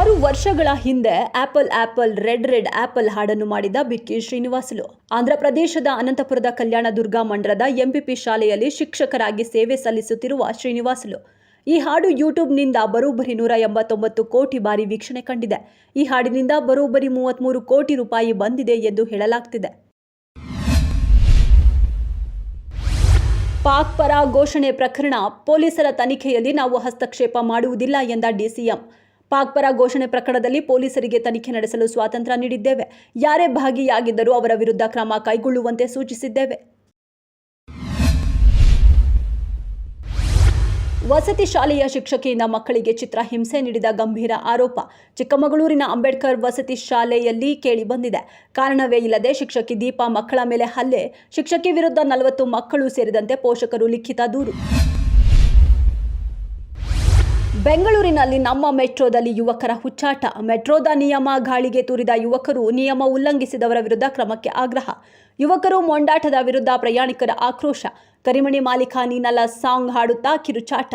6 ವರ್ಷಗಳ ಹಿಂದೆ apple red apple ಹಾಡನ್ನು ಮಾಡಿದ ಬಿಕ್ಕಿ ಶ್ರೀನಿವಾಸುಲು ಆಂಧ್ರಪ್ರದೇಶದ ಅನಂತಪುರದ ಕಲ್ಯಾಣ ದುರ್ಗಾ ಮಂಡಲದ ಎಂಪಿಪಿ ಶಾಲೆಯಲ್ಲಿ ಶಿಕ್ಷಕರಾಗಿ ಸೇವೆ ಸಲ್ಲಿಸುತ್ತಿರುವ ಶ್ರೀನಿವಾಸುಲು ಈ ಹಾಡು ಯೂಟ್ಯೂಬ್ನಿಂದ ಬರೋಬ್ಬರಿ 189 ಕೋಟಿ ಬಾರಿ ವೀಕ್ಷಣೆ ಕಂಡಿದೆ. ಈ ಹಾಡಿನಿಂದ ಬರೋಬ್ಬರಿ 33 ಕೋಟಿ ರೂಪಾಯಿ ಬಂದಿದೆ ಎಂದು ಹೇಳಲಾಗ್ತಿದೆ. ಪಾಕ್ ಪರ ಘೋಷಣೆ ಪ್ರಕರಣ ಪೊಲೀಸರ ತನಿಖೆಯಲ್ಲಿ ನಾವು ಹಸ್ತಕ್ಷೇಪ ಮಾಡುವುದಿಲ್ಲ ಎಂದ ಡಿಸಿಎಂ. ಪಾಕ್ ಪರ ಘೋಷಣೆ ಪ್ರಕರಣದಲ್ಲಿ ಪೊಲೀಸರಿಗೆ ತನಿಖೆ ನಡೆಸಲು ಸ್ವಾತಂತ್ರ್ಯ ನೀಡಿದ್ದೇವೆ. ಯಾರೇ ಭಾಗಿಯಾಗಿದ್ದರೂ ಅವರ ವಿರುದ್ಧ ಕ್ರಮ ಕೈಗೊಳ್ಳುವಂತೆ ಸೂಚಿಸಿದ್ದೇವೆ. ವಸತಿ ಶಾಲೆಯ ಶಿಕ್ಷಕಿಯಿಂದ ಮಕ್ಕಳಿಗೆ ಚಿತ್ರಹಿಂಸೆ ನೀಡಿದ ಗಂಭೀರ ಆರೋಪ ಚಿಕ್ಕಮಗಳೂರಿನ ಅಂಬೇಡ್ಕರ್ ವಸತಿ ಶಾಲೆಯಲ್ಲಿ ಕೇಳಿಬಂದಿದೆ. ಕಾರಣವೇ ಇಲ್ಲದೆ ಶಿಕ್ಷಕಿ ದೀಪಾ ಮಕ್ಕಳ ಮೇಲೆ ಹಲ್ಲೆ, ಶಿಕ್ಷಕಿ ವಿರುದ್ಧ 40 ಮಕ್ಕಳು ಸೇರಿದಂತೆ ಪೋಷಕರು ಲಿಖಿತ ದೂರು. ಬೆಂಗಳೂರಿನಲ್ಲಿ ನಮ್ಮ ಮೆಟ್ರೋದಲ್ಲಿ ಯುವಕರ ಹುಚ್ಚಾಟ. ಮೆಟ್ರೋದ ನಿಯಮ ಗಾಳಿಗೆ ತೂರಿದ ಯುವಕರು, ನಿಯಮ ಉಲ್ಲಂಘಿಸಿದವರ ವಿರುದ್ಧ ಕ್ರಮಕ್ಕೆ ಆಗ್ರಹ. ಯುವಕರು ಮೊಂಡಾಟದ ವಿರುದ್ಧ ಪ್ರಯಾಣಿಕರ ಆಕ್ರೋಶ. ಕರಿಮಣಿ ಮಾಲೀಕ ನೀನಲ್ಲ ಸಾಂಗ್ ಹಾಡುತ್ತಾ ಕಿರುಚಾಟ.